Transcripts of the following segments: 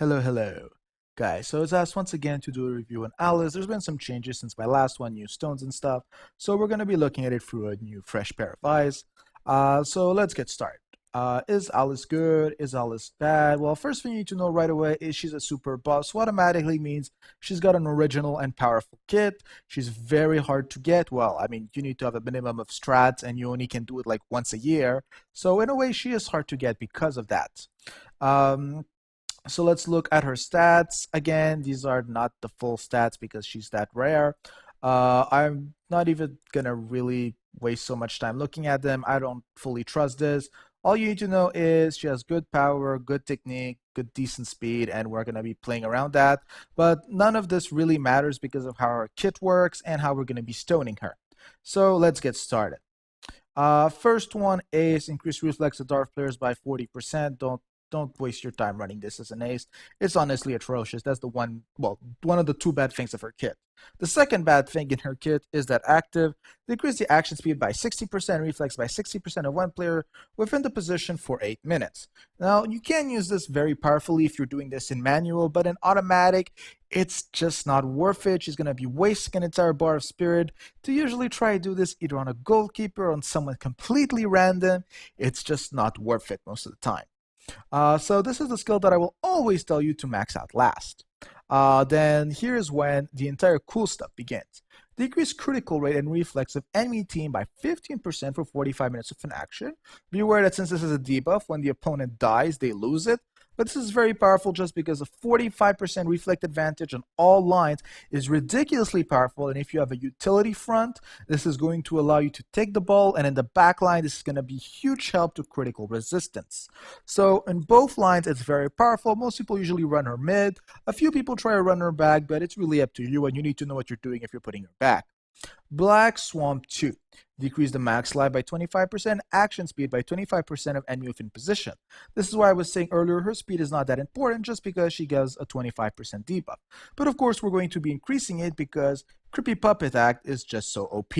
Hello, guys. So it's asked once again to do a review on Alice. There's been some changes since my last one, new stones and stuff. So we're going to be looking at it through a new, fresh pair of eyes. So let's get started. Is Alice good? Is Alice bad? Well, first thing you need to know right away is she's a super boss, what automatically means she's got an original and powerful kit. She's very hard to get. Well, I mean, you need to have a minimum of strats, and you only can do it like once a year. So in a way, she is hard to get because of that. Um, so let's look at her stats. Again, these are not the full stats because she's that rare. I'm not even gonna really waste so much time looking at them. I don't fully trust this. All you need to know is she has good power, good technique, good decent speed, and we're gonna be playing around that. But none of this really matters because of how her kit works and how we're gonna be stoning her. So let's get started. First one is increase reflex of dart players by 40%. Don't waste your time running this as an ace. It's honestly atrocious. That's the one of the two bad things of her kit. The second bad thing in her kit is that active decrease the action speed by 60%, reflex by 60% of one player within the position for 8 minutes. Now, you can use this very powerfully if you're doing this in manual, but in automatic, it's just not worth it. She's going to be wasting an entire bar of spirit to usually try to do this either on a goalkeeper or on someone completely random. It's just not worth it most of the time. So this is the skill that I will always tell you to max out last. Then here's when the entire cool stuff begins. Decrease critical rate and reflex of enemy team by 15% for 45 minutes of an action. Be aware that since this is a debuff, when the opponent dies, they lose it. But this is very powerful just because a 45% reflect advantage on all lines is ridiculously powerful. And if you have a utility front, this is going to allow you to take the ball. And in the back line, this is going to be huge help to critical resistance. So in both lines, it's very powerful. Most people usually run her mid. A few people try to run her back, but it's really up to you. And you need to know what you're doing if you're putting her back. Black Swamp 2. Decrease the max life by 25%, action speed by 25% of enemy within position. This is why I was saying earlier her speed is not that important just because she gives a 25% debuff. But of course we're going to be increasing it because Creepy Puppet Act is just so OP.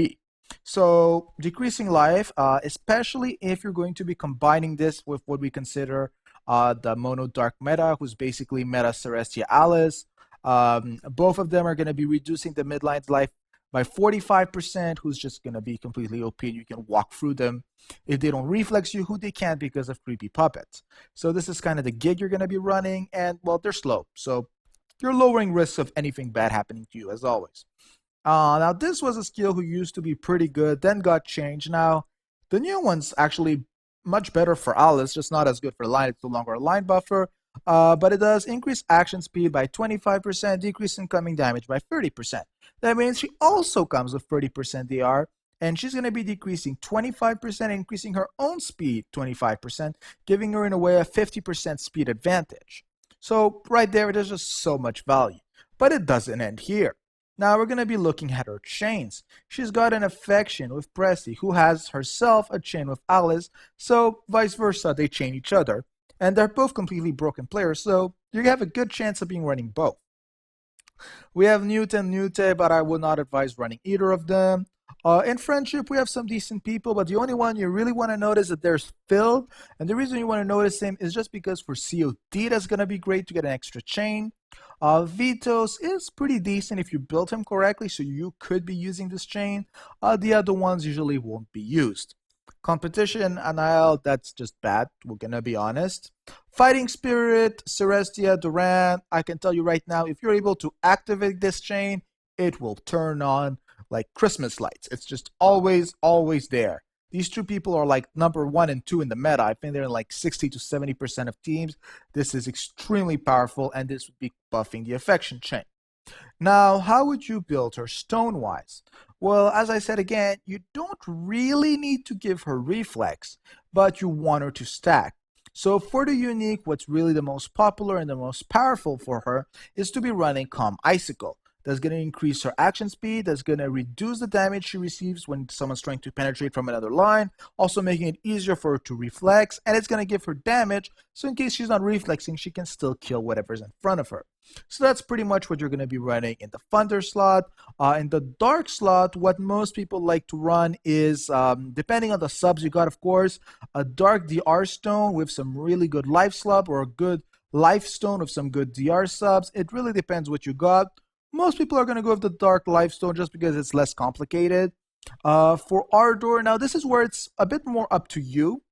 So decreasing life, especially if you're going to be combining this with what we consider the Mono Dark meta, who's basically meta Celestia Alice. Both of them are going to be reducing the midline's life by 45%, who's just going to be completely OP and you can walk through them. If they don't reflex you, who they can't because of creepy puppets. So this is kind of the gig you're going to be running, and well, they're slow. So you're lowering risks of anything bad happening to you as always. Now this was a skill who used to be pretty good, then got changed. Now the new one's actually much better for Alice, just not as good for line. It's no longer a line buffer. But it does increase action speed by 25%, decrease incoming damage by 30%. That means she also comes with 30% DR, and she's going to be decreasing 25%, increasing her own speed 25%, giving her in a way a 50% speed advantage. So right there, there's just so much value. But it doesn't end here. Now we're going to be looking at her chains. She's got an affection with Presti, who has herself a chain with Alice, so vice versa, they chain each other. And they're both completely broken players, so you have a good chance of being running both. We have Newt and Nute, but I would not advise running either of them. In Friendship, we have some decent people, but the only one you really want to notice that there's Phil. And the reason you want to notice him is just because for COD, that's going to be great to get an extra chain. Vitos is pretty decent if you build him correctly, so you could be using this chain. The other ones usually won't be used. Competition, Anile, that's just bad. We're gonna be honest. Fighting Spirit, Celestia, Durant, I can tell you right now, if you're able to activate this chain, it will turn on like Christmas lights. It's just always there. These two people are like number 1 and 2 in the meta. I think they're in like 60 to 70% of teams. This is extremely powerful, and this would be buffing the affection chain. Now, how would you build her stone-wise? Well, as I said again, you don't really need to give her reflex, but you want her to stack. So for the unique, what's really the most popular and the most powerful for her is to be running Calm Icicle. That's going to increase her action speed, that's going to reduce the damage she receives when someone's trying to penetrate from another line, also making it easier for her to reflex, and it's going to give her damage, so in case she's not reflexing, she can still kill whatever's in front of her. So that's pretty much what you're going to be running in the Thunder slot. In the Dark slot, what most people like to run is, depending on the subs you got, of course, a Dark DR Stone with some really good life slub or a good Life Stone with some good DR subs. It really depends what you got. Most people are going to go with the Dark Life Stone just because it's less complicated. For Ardor, now this is where it's a bit more up to you.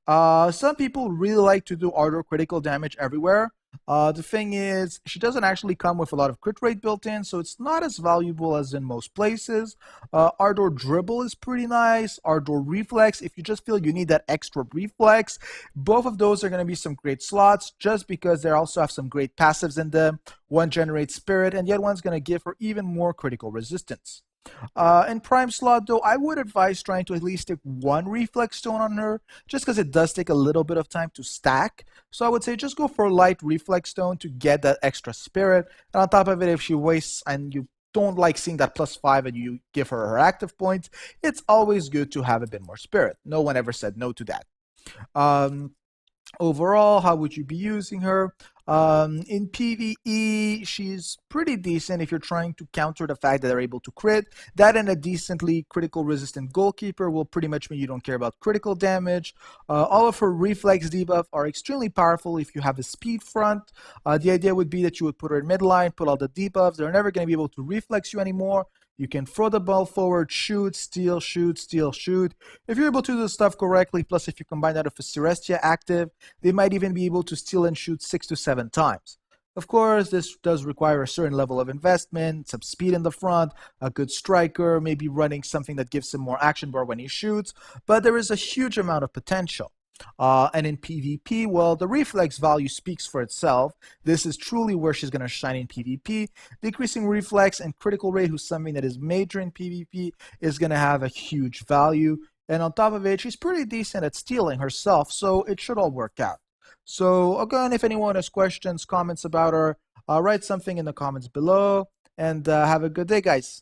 Some people really like to do Ardor critical damage everywhere. The thing is, she doesn't actually come with a lot of crit rate built in, so it's not as valuable as in most places. Ardor Dribble is pretty nice. Ardor Reflex, if you just feel you need that extra reflex, both of those are going to be some great slots just because they also have some great passives in them. One generates Spirit, and the other one's going to give her even more critical resistance. In Prime slot, though, I would advise trying to at least stick one Reflex Stone on her, just because it does take a little bit of time to stack. So I would say just go for a light Reflex Stone to get that extra Spirit. And on top of it, if she wastes and you don't like seeing that +5 and you give her her active points, it's always good to have a bit more Spirit. No one ever said no to that. Overall, how would you be using her? In PvE, she's pretty decent if you're trying to counter the fact that they're able to crit. That and a decently critical resistant goalkeeper will pretty much mean you don't care about critical damage. All of her reflex debuff are extremely powerful if you have a speed front. The idea would be that you would put her in midline, put all the debuffs. They're never going to be able to reflex you anymore. You can throw the ball forward, shoot, steal, shoot, steal, shoot. If you're able to do the stuff correctly, plus if you combine that with a Celestia active, they might even be able to steal and shoot 6 to 7 times. Of course, this does require a certain level of investment, some speed in the front, a good striker, maybe running something that gives him more action bar when he shoots, but there is a huge amount of potential. And in PvP, well, the reflex value speaks for itself. This is truly where she's going to shine in PvP. Decreasing reflex and critical rate, who's something that is major in PvP, is going to have a huge value. And on top of it, she's pretty decent at stealing herself, so it should all work out. So again, if anyone has questions, comments about her, write something in the comments below. And have a good day, guys.